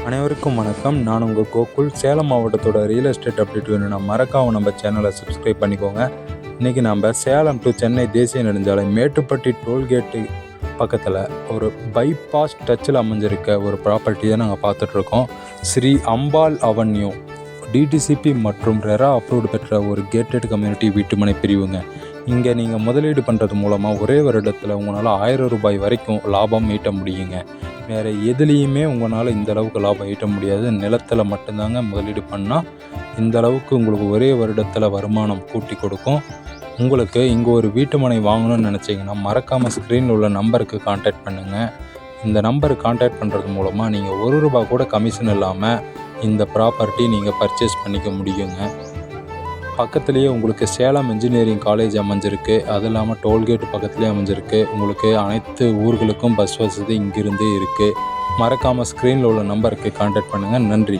அனைவருக்கும் வணக்கம். நான் உங்கள் கோகுல். சேலம் மாவட்டத்தோட ரியல் எஸ்டேட் அப்டேட் வேணும்னா மறக்காம நம்ம சேனலை சப்ஸ்கிரைப் பண்ணிக்கோங்க. இன்றைக்கி நம்ம சேலம் டு சென்னை தேசிய நெடுஞ்சாலை மேட்டுப்பட்டி டோல்கேட்டு பக்கத்தில் ஒரு பைபாஸ் டச்சில் அமைஞ்சிருக்க ஒரு ப்ராப்பர்ட்டி தான் நாங்கள் பார்த்துட்ருக்கோம். ஸ்ரீ அம்பாள் அவென்யூ டிடிசிபி மற்றும் ரெரா அப்ரூவ்டு பெற்ற ஒரு கேட்டட் கம்யூனிட்டி வீட்டுமனை பிரிவுங்க. இங்கே நீங்கள் முதலீடு பண்ணுறது மூலமாக ஒரே வருடத்தில் உங்களால் 1000 ரூபாய் வரைக்கும் லாபம் ஈட்ட முடியுங்க. வேறு எதுலேயுமே உங்களால் இந்த அளவுக்கு லாபம் ஈட்ட முடியாது. நிலத்தில் மட்டும்தாங்க முதலீடு பண்ணால் இந்த அளவுக்கு உங்களுக்கு ஒரே வருடத்தில் வருமானம் கூட்டி கொடுக்கும். உங்களுக்கு இங்கே ஒரு வீட்டு மனை வாங்கணும்னு நினச்சிங்கன்னா மறக்காமல் ஸ்க்ரீனில் உள்ள நம்பருக்கு கான்டாக்ட் பண்ணுங்கள். இந்த நம்பருக்கு கான்டாக்ட் பண்ணுறது மூலமாக நீங்கள் 1 ரூபாய் கூட கமிஷன் இல்லாமல் இந்த ப்ராப்பர்ட்டி நீங்கள் பர்ச்சேஸ் பண்ணிக்க முடியுங்க. பக்கத்துலேயே உங்களுக்கு சேலம் இன்ஜினியரிங் காலேஜ் அமைஞ்சிருக்கு. அது இல்லாமல் டோல்கேட் பக்கத்துலேயே அமைஞ்சிருக்கு. உங்களுக்கு அனைத்து ஊர்களுக்கும் பஸ் வசதி இங்கிருந்தே இருக்குது. மறக்காமல் ஸ்க்ரீனில் உள்ள நம்பருக்கு கான்டாக்ட் பண்ணுங்கள். நன்றி.